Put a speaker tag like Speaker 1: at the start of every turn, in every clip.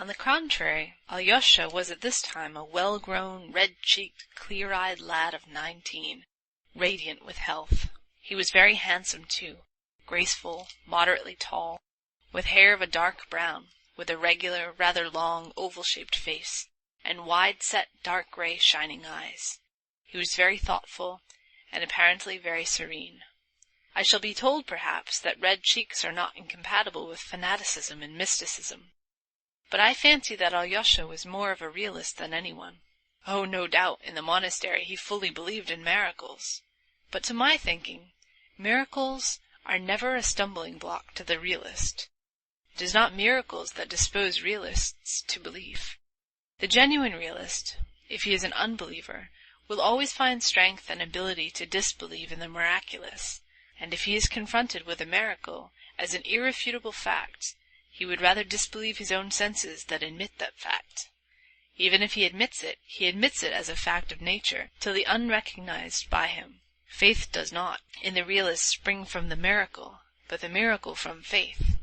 Speaker 1: the contrary, Alyosha was at this time a well-grown, red-cheeked, clear-eyed lad of 19, radiant with health. He was very handsome, too, graceful, moderately tall, with hair of a dark brown, with a regular, rather long, oval-shaped face, and wide-set, dark grey, shining eyes. He was very thoughtful, and apparently very serene. I shall be told, perhaps, that red cheeks are not incompatible with fanaticism and mysticism. But I fancy that Alyosha was more of a realist than anyone. Oh, no doubt, in the monastery he fully believed in miracles. But to my thinking, miracles are never a stumbling block to the realist. It is not miracles that dispose realists to belief. The genuine realist, if he is an unbeliever, will always find strength and ability to disbelieve in the miraculous, and if he is confronted with a miracle as an irrefutable fact, he would rather disbelieve his own senses than admit that fact. Even if he admits it as a fact of nature, till the unrecognized by him. Faith does not, in the realist, spring from the miracle, but the miracle from faith.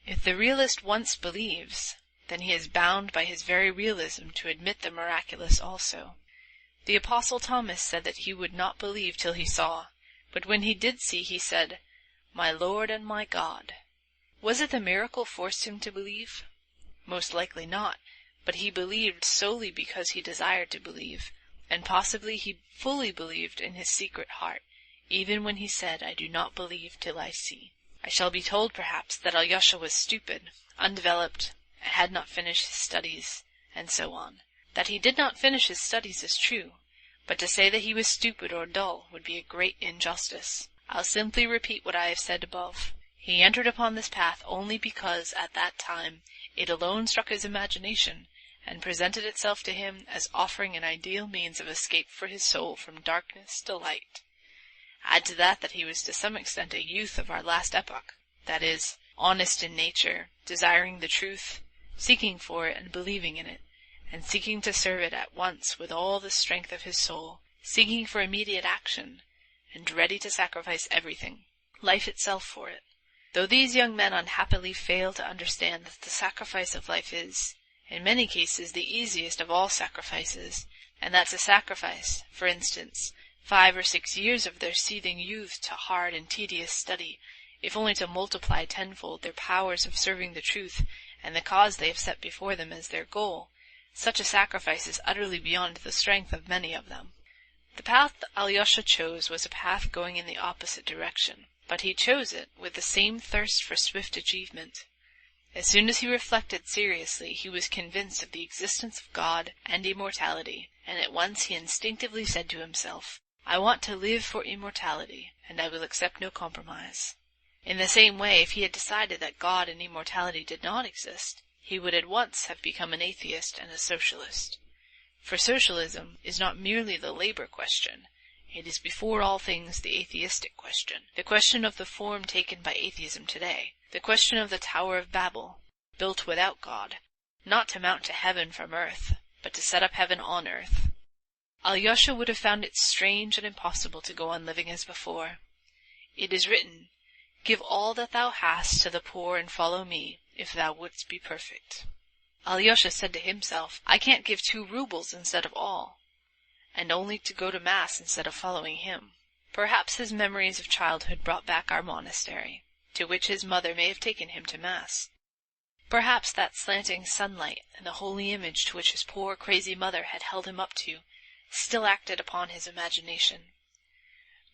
Speaker 1: If the realist once believes, then he is bound by his very realism to admit the miraculous also. The Apostle Thomas said that he would not believe till he saw, but when he did see, he said, "My Lord and my God." Was it the miracle forced him to believe? Most likely not, but he believed solely because he desired to believe, and possibly he fully believed in his secret heart, even when he said, "I do not believe till I see." I shall be told, perhaps, that Alyosha was stupid, undeveloped, and had not finished his studies, and so on. That he did not finish his studies is true, but to say that he was stupid or dull would be a great injustice. I'll simply repeat what I have said above. He entered upon this path only because, at that time, it alone struck his imagination, and presented itself to him as offering an ideal means of escape for his soul from darkness to light. Add to that he was to some extent a youth of our last epoch, that is, honest in nature, desiring the truth, seeking for it and believing in it, and seeking to serve it at once with all the strength of his soul, seeking for immediate action, and ready to sacrifice everything, life itself, for it. Though these young men unhappily fail to understand that the sacrifice of life is, in many cases, the easiest of all sacrifices, and that to sacrifice, for instance, 5 or 6 years of their seething youth to hard and tedious study, if only to multiply tenfold their powers of serving the truth and the cause they have set before them as their goal, such a sacrifice is utterly beyond the strength of many of them. The path that Alyosha chose was a path going in the opposite direction, but he chose it with the same thirst for swift achievement. As soon as he reflected seriously, he was convinced of the existence of God and immortality, and at once he instinctively said to himself, "I want to live for immortality, and I will accept no compromise." In the same way, if he had decided that God and immortality did not exist, he would at once have become an atheist and a socialist. For socialism is not merely the labor question. It is before all things the atheistic question, the question of the form taken by atheism today, the question of the Tower of Babel, built without God, not to mount to heaven from earth, but to set up heaven on earth. Alyosha would have found it strange and impossible to go on living as before. It is written, "Give all that thou hast to the poor and follow me, if thou wouldst be perfect." Alyosha said to himself, "I can't give 2 rubles instead of all, and only to go to Mass instead of following him." Perhaps his memories of childhood brought back our monastery, to which his mother may have taken him to Mass. Perhaps that slanting sunlight and the holy image to which his poor crazy mother had held him up to still acted upon his imagination.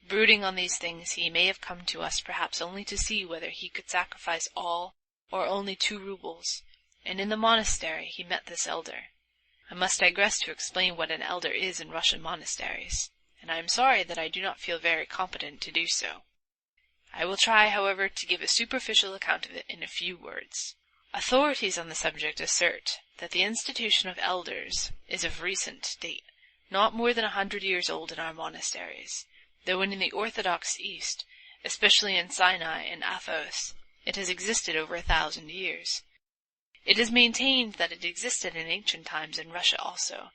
Speaker 1: Brooding on these things, he may have come to us perhaps only to see whether he could sacrifice all or only 2 rubles, and in the monastery he met this elder. I must digress to explain what an elder is in Russian monasteries, and I am sorry that I do not feel very competent to do so. I will try, however, to give a superficial account of it in a few words. Authorities on the subject assert that the institution of elders is of recent date, not more than 100 years old in our monasteries, though in the Orthodox East, especially in Sinai and Athos, it has existed over 1,000 years. It is maintained that it existed in ancient times in Russia also,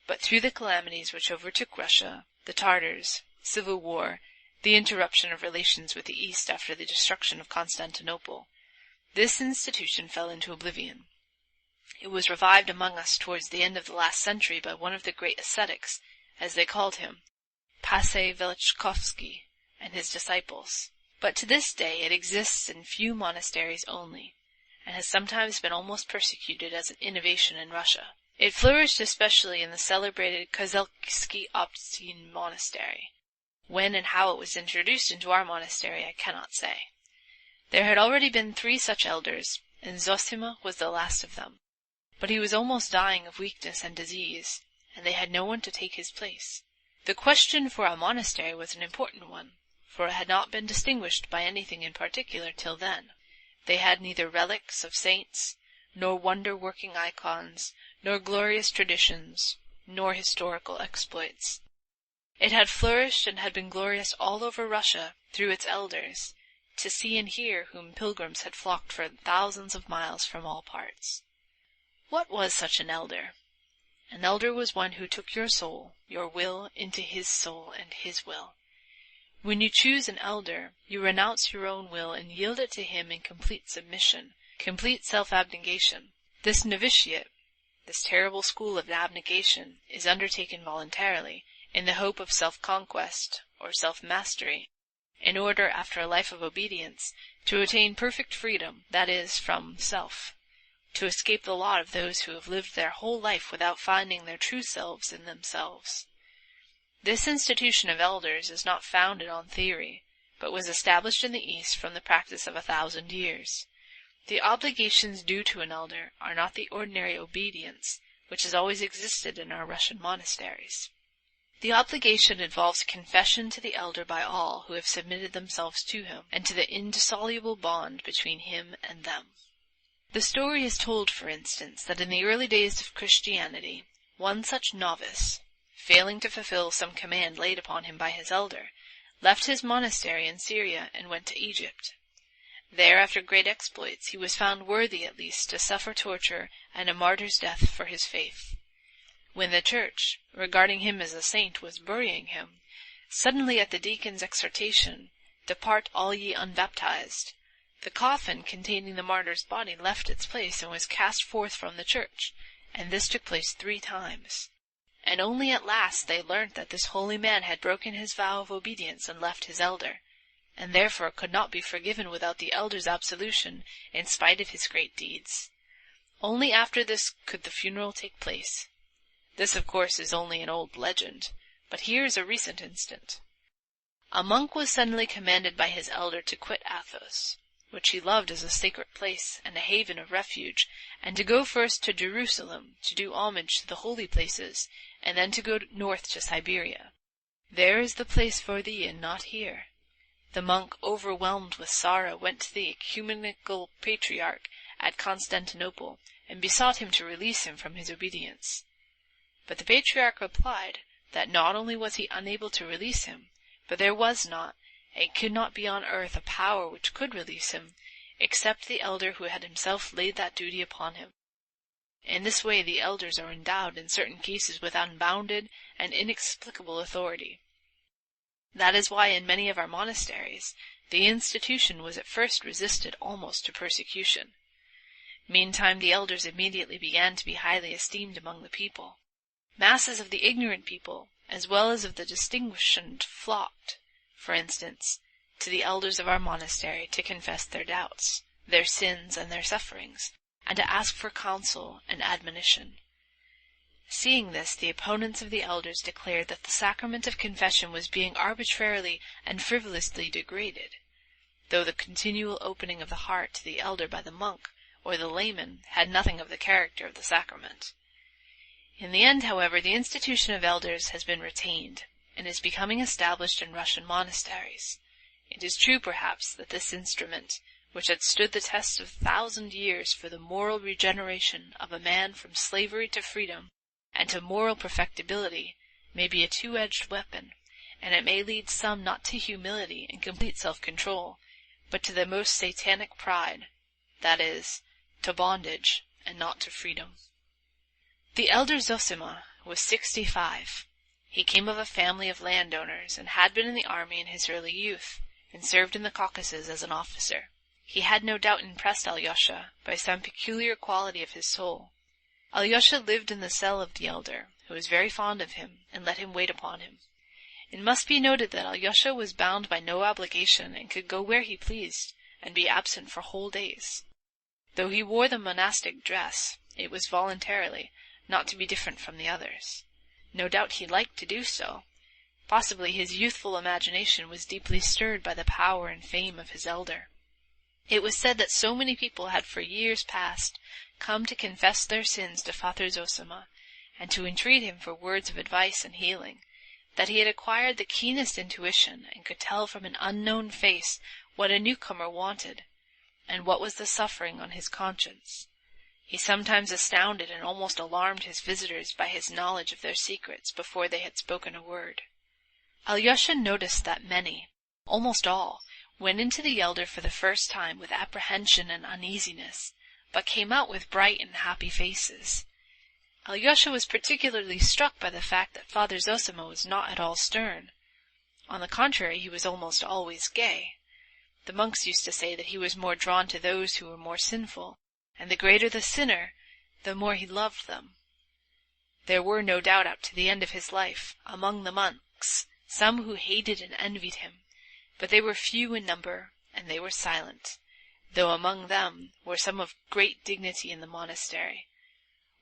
Speaker 1: but through the calamities which overtook Russia, the Tartars, civil war, the interruption of relations with the East after the destruction of Constantinople, this institution fell into oblivion. It was revived among us towards the end of the last century by one of the great ascetics, as they called him, Pasej Velichkovsky, and his disciples. But to this day it exists in few monasteries only, and has sometimes been almost persecuted as an innovation in Russia. It flourished especially in the celebrated Kozelski Optin monastery. When and how it was introduced into our monastery I cannot say. There had already been 3 such elders, and Zosima was the last of them. But he was almost dying of weakness and disease, and they had no one to take his place. The question for a monastery was an important one, for it had not been distinguished by anything in particular till then. They had neither relics of saints, nor wonder-working icons, nor glorious traditions, nor historical exploits. It had flourished and had been glorious all over Russia through its elders, to see and hear whom pilgrims had flocked for thousands of miles from all parts. What was such an elder? An elder was one who took your soul, your will, into his soul and his will. When you choose an elder, you renounce your own will and yield it to him in complete submission, complete self-abnegation. This novitiate, this terrible school of abnegation, is undertaken voluntarily, in the hope of self-conquest, or self-mastery, in order, after a life of obedience, to attain perfect freedom, that is, from self, to escape the lot of those who have lived their whole life without finding their true selves in themselves. This institution of elders is not founded on theory, but was established in the East from the practice of 1,000 years. The obligations due to an elder are not the ordinary obedience which has always existed in our Russian monasteries. The obligation involves confession to the elder by all who have submitted themselves to him, and to the indissoluble bond between him and them. The story is told, for instance, that in the early days of Christianity, one such novice, failing to fulfill some command laid upon him by his elder, left his monastery in Syria and went to Egypt. There, after great exploits, he was found worthy at least to suffer torture and a martyr's death for his faith. When the Church, regarding him as a saint, was burying him, suddenly at the deacon's exhortation, "Depart all ye unbaptized," the coffin containing the martyr's body left its place and was cast forth from the church, and this took place 3 times. And only at last they learnt that this holy man had broken his vow of obedience and left his elder, and therefore could not be forgiven without the elder's absolution, in spite of his great deeds. Only after this could the funeral take place. This, of course, is only an old legend, but here is a recent instance. A monk was suddenly commanded by his elder to quit Athos, which he loved as a sacred place and a haven of refuge, and to go first to Jerusalem to do homage to the holy places, and then to go north to Siberia. "There is the place for thee, and not here." The monk, overwhelmed with sorrow, went to the ecumenical patriarch at Constantinople, and besought him to release him from his obedience. But the patriarch replied that not only was he unable to release him, but there was not, and could not be on earth, a power which could release him, except the elder who had himself laid that duty upon him. In this way the elders are endowed in certain cases with unbounded and inexplicable authority. That is why in many of our monasteries the institution was at first resisted almost to persecution. Meantime the elders immediately began to be highly esteemed among the people. Masses of the ignorant people, as well as of the distinguished, flocked, for instance, to the elders of our monastery to confess their doubts, their sins, and their sufferings, and to ask for counsel and admonition. Seeing this, the opponents of the elders declared that the sacrament of confession was being arbitrarily and frivolously degraded, though the continual opening of the heart to the elder by the monk or the layman had nothing of the character of the sacrament. In the end, however, the institution of elders has been retained, and is becoming established in Russian monasteries. It is true, perhaps, that this instrument, which had stood the test of 1,000 years for the moral regeneration of a man from slavery to freedom and to moral perfectibility, may be a two-edged weapon, and it may lead some not to humility and complete self-control, but to the most satanic pride, that is, to bondage and not to freedom. The elder Zosima was 65. He came of a family of landowners, and had been in the army in his early youth, and served in the Caucasus as an officer. He had no doubt impressed Alyosha by some peculiar quality of his soul, Alyosha lived in the cell of the elder, who was very fond of him, and let him wait upon him. It must be noted that Alyosha was bound by no obligation, and could go where he pleased, and be absent for whole days. Though he wore the monastic dress, it was voluntarily, not to be different from the others. No doubt he liked to do so. Possibly his youthful imagination was deeply stirred by the power and fame of his elder. It was said that so many people had for years past come to confess their sins to Father Zosima, and to entreat him for words of advice and healing, that he had acquired the keenest intuition, and could tell from an unknown face what a newcomer wanted, and what was the suffering on his conscience. He sometimes astounded and almost alarmed his visitors by his knowledge of their secrets before they had spoken a word. Alyosha noticed that many, almost all, went into the elder for the first time with apprehension and uneasiness, but came out with bright and happy faces. Alyosha was particularly struck by the fact that Father Zosima was not at all stern. On the contrary, he was almost always gay. The monks used to say that he was more drawn to those who were more sinful, and the greater the sinner, the more he loved them. There were, no doubt, up to the end of his life, among the monks, some who hated and envied him, but they were few in number, and they were silent, though among them were some of great dignity in the monastery.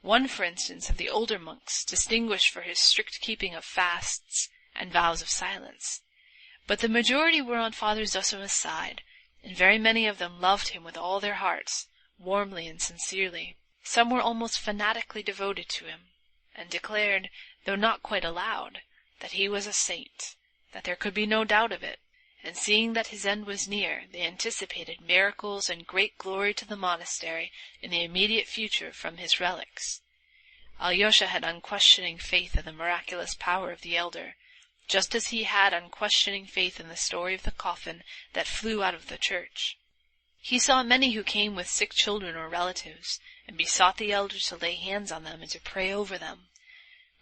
Speaker 1: One, for instance, of the older monks, distinguished for his strict keeping of fasts and vows of silence. But the majority were on Father Zosima's side, and very many of them loved him with all their hearts, warmly and sincerely. Some were almost fanatically devoted to him, and declared, though not quite aloud, that he was a saint, that there could be no doubt of it, and seeing that his end was near, they anticipated miracles and great glory to the monastery in the immediate future from his relics. Alyosha had unquestioning faith in the miraculous power of the elder, just as he had unquestioning faith in the story of the coffin that flew out of the church. He saw many who came with sick children or relatives, and besought the elder to lay hands on them and to pray over them,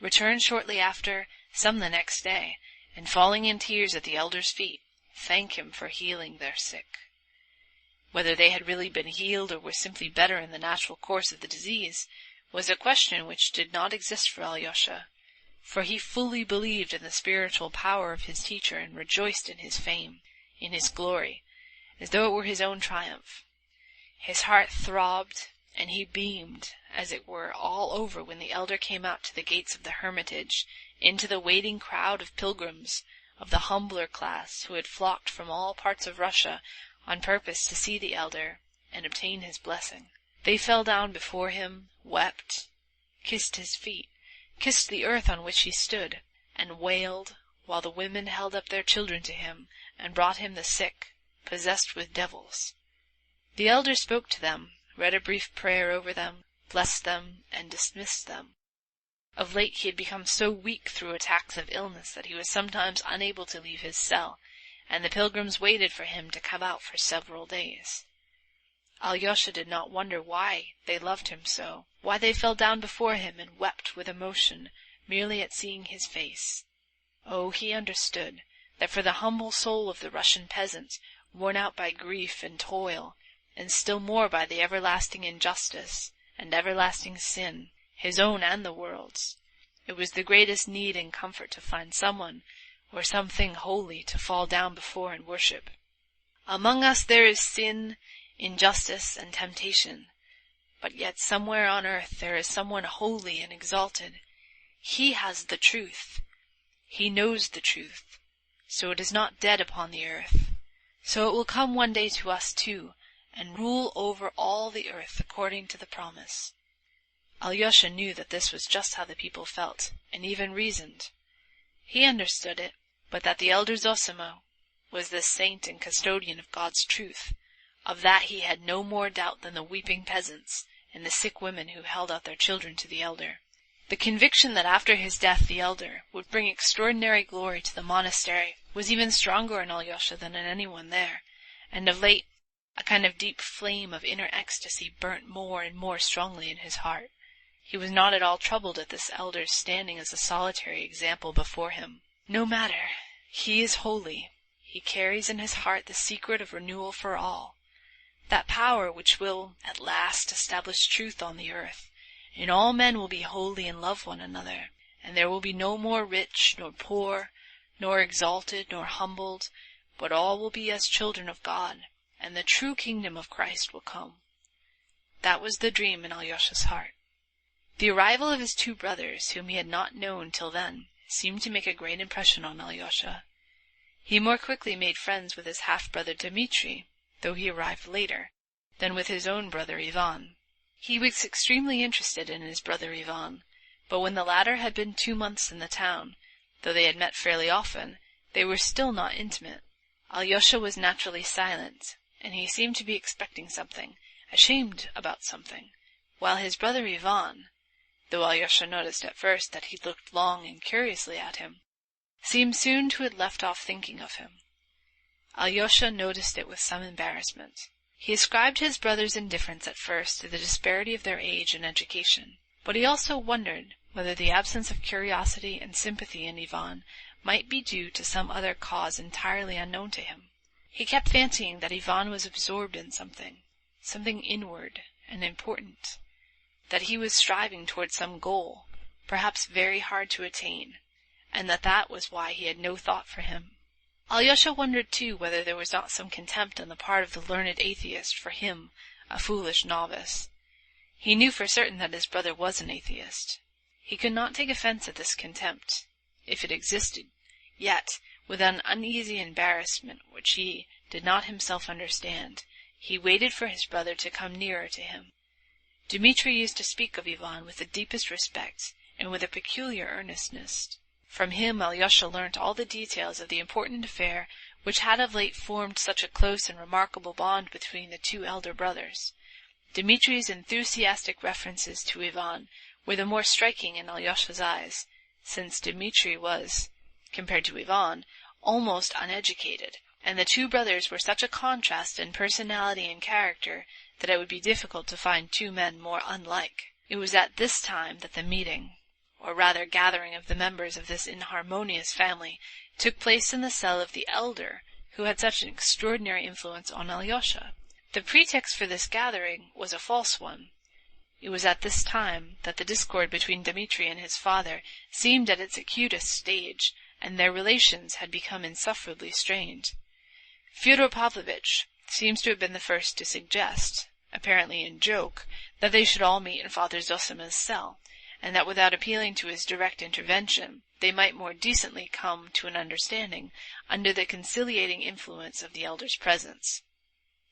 Speaker 1: return shortly after, some the next day, and falling in tears at the elder's feet, thank him for healing their sick. Whether they had really been healed or were simply better in the natural course of the disease was a question which did not exist for Alyosha, for he fully believed in the spiritual power of his teacher and rejoiced in his fame, in his glory, as though it were his own triumph. His heart throbbed, and he beamed, as it were, all over when the elder came out to the gates of the hermitage, into the waiting crowd of pilgrims, of the humbler class, who had flocked from all parts of Russia on purpose to see the elder and obtain his blessing. They fell down before him, wept, kissed his feet, kissed the earth on which he stood, and wailed, while the women held up their children to him, and brought him the sick, possessed with devils. The elder spoke to them, read a brief prayer over them, blessed them, and dismissed them. Of late he had become so weak through attacks of illness that he was sometimes unable to leave his cell, and the pilgrims waited for him to come out for several days. Alyosha did not wonder why they loved him so, why they fell down before him and wept with emotion merely at seeing his face. Oh, he understood that for the humble soul of the Russian peasant, worn out by grief and toil, and still more by the everlasting injustice and everlasting sin, his own and the world's, it was the greatest need and comfort to find someone or something holy to fall down before and worship. Among us there is sin, injustice, and temptation, but yet somewhere on earth there is someone holy and exalted. He has the truth. He knows the truth, so it is not dead upon the earth. So it will come one day to us too, and rule over all the earth according to the promise. Alyosha knew that this was just how the people felt, and even reasoned. He understood it, but that the elder Zosima was the saint and custodian of God's truth. Of that he had no more doubt than the weeping peasants and the sick women who held out their children to the elder. The conviction that after his death the elder would bring extraordinary glory to the monastery was even stronger in Alyosha than in anyone there, and of late a kind of deep flame of inner ecstasy burnt more and more strongly in his heart. He was not at all troubled at this elder's standing as a solitary example before him. No matter, he is holy. He carries in his heart the secret of renewal for all, that power which will at last establish truth on the earth, and all men will be holy and love one another, and there will be no more rich nor poor, nor exalted nor humbled, but all will be as children of God, and the true kingdom of Christ will come. That was the dream in Alyosha's heart. The arrival of his two brothers, whom he had not known till then, seemed to make a great impression on Alyosha. He more quickly made friends with his half-brother Dmitri, though he arrived later, than with his own brother Ivan. He was extremely interested in his brother Ivan, but when the latter had been 2 months in the town, though they had met fairly often, they were still not intimate. Alyosha was naturally silent, and he seemed to be expecting something, ashamed about something, while his brother Ivan, though Alyosha noticed at first that he looked long and curiously at him, seemed soon to have left off thinking of him. Alyosha noticed it with some embarrassment. He ascribed his brother's indifference at first to the disparity of their age and education, but he also wondered whether the absence of curiosity and sympathy in Ivan might be due to some other cause entirely unknown to him. He kept fancying that Ivan was absorbed in something inward and important, that he was striving toward some goal, perhaps very hard to attain, and that was why he had no thought for him. Alyosha wondered too whether there was not some contempt on the part of the learned atheist for him, a foolish novice. He knew for certain that his brother was an atheist. He could not take offense at this contempt, if it existed, yet, with an uneasy embarrassment which he did not himself understand, he waited for his brother to come nearer to him. Dmitri used to speak of Ivan with the deepest respect, and with a peculiar earnestness. From him Alyosha learnt all the details of the important affair which had of late formed such a close and remarkable bond between the two elder brothers. Dmitri's enthusiastic references to Ivan were the more striking in Alyosha's eyes, since Dmitri was, compared to Ivan, almost uneducated, and the two brothers were such a contrast in personality and character that it would be difficult to find two men more unlike. It was at this time that the meeting, or rather gathering of the members of this inharmonious family, took place in the cell of the elder, who had such an extraordinary influence on Alyosha. The pretext for this gathering was a false one. It was at this time that the discord between Dmitri and his father seemed at its acutest stage, and their relations had become insufferably strained. Fyodor Pavlovitch seems to have been the first to suggest, apparently in joke, that they should all meet in Father Zosima's cell, and that without appealing to his direct intervention, they might more decently come to an understanding under the conciliating influence of the elder's presence.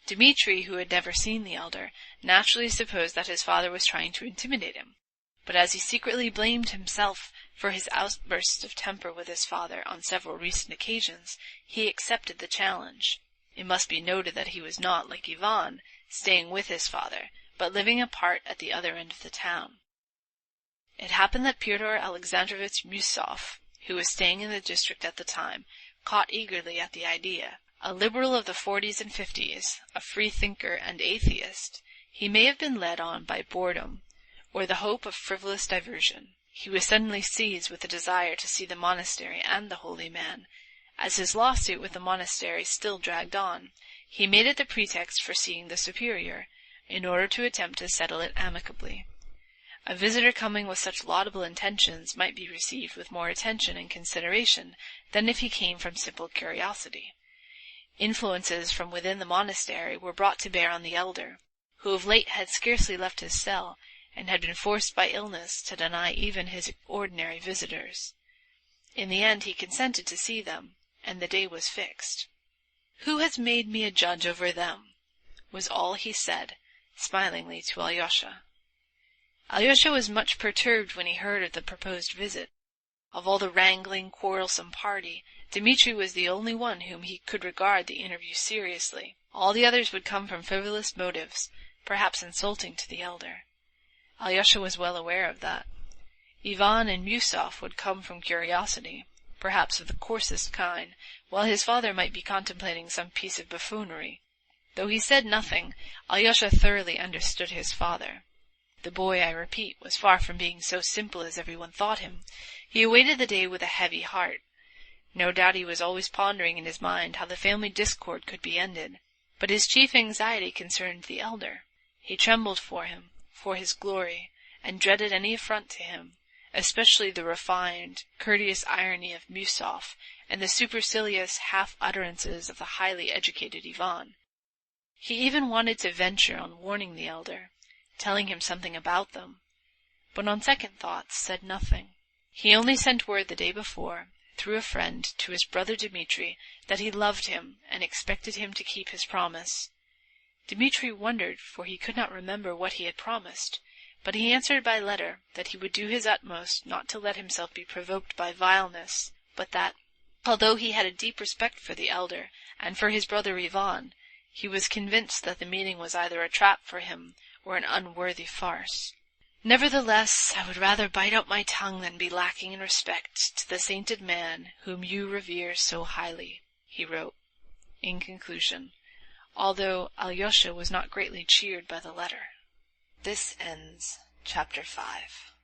Speaker 1: Dmitri, who had never seen the elder, naturally supposed that his father was trying to intimidate him, but as he secretly blamed himself for his outbursts of temper with his father on several recent occasions, he accepted the challenge. It must be noted that he was not, like Ivan, staying with his father, but living apart at the other end of the town. It happened that Pyotr Alexandrovich Musov, who was staying in the district at the time, caught eagerly at the idea. A liberal of the 40s and 50s, a free-thinker and atheist, he may have been led on by boredom, or the hope of frivolous diversion. He was suddenly seized with a desire to see the monastery and the holy man. As his lawsuit with the monastery still dragged on, he made it the pretext for seeing the superior, in order to attempt to settle it amicably. A visitor coming with such laudable intentions might be received with more attention and consideration than if he came from simple curiosity. Influences from within the monastery were brought to bear on the elder, who of late had scarcely left his cell, and had been forced by illness to deny even his ordinary visitors. In the end he consented to see them, and the day was fixed. "Who has made me a judge over them?" was all he said, smilingly, to Alyosha. Alyosha was much perturbed when he heard of the proposed visit. Of all the wrangling, quarrelsome party, Dmitri was the only one whom he could regard the interview seriously. All the others would come from frivolous motives, perhaps insulting to the elder. Alyosha was well aware of that. Ivan and Musov would come from curiosity, perhaps of the coarsest kind, while his father might be contemplating some piece of buffoonery. Though he said nothing, Alyosha thoroughly understood his father. The boy, I repeat, was far from being so simple as everyone thought him. He awaited the day with a heavy heart. No doubt he was always pondering in his mind how the family discord could be ended, but his chief anxiety concerned the elder. He trembled for him, for his glory, and dreaded any affront to him, especially the refined, courteous irony of Miusov and the supercilious half-utterances of the highly educated Ivan. He even wanted to venture on warning the elder, telling him something about them, but on second thoughts said nothing. He only sent word the day before, through a friend, to his brother Dmitri that he loved him and expected him to keep his promise. Dmitri wondered, for he could not remember what he had promised, but he answered by letter that he would do his utmost not to let himself be provoked by vileness, but that, although he had a deep respect for the elder and for his brother Ivan, he was convinced that the meeting was either a trap for him or an unworthy farce. "Nevertheless, I would rather bite out my tongue than be lacking in respect to the sainted man whom you revere so highly," he wrote, in conclusion, although Alyosha was not greatly cheered by the letter. This ends Chapter 5.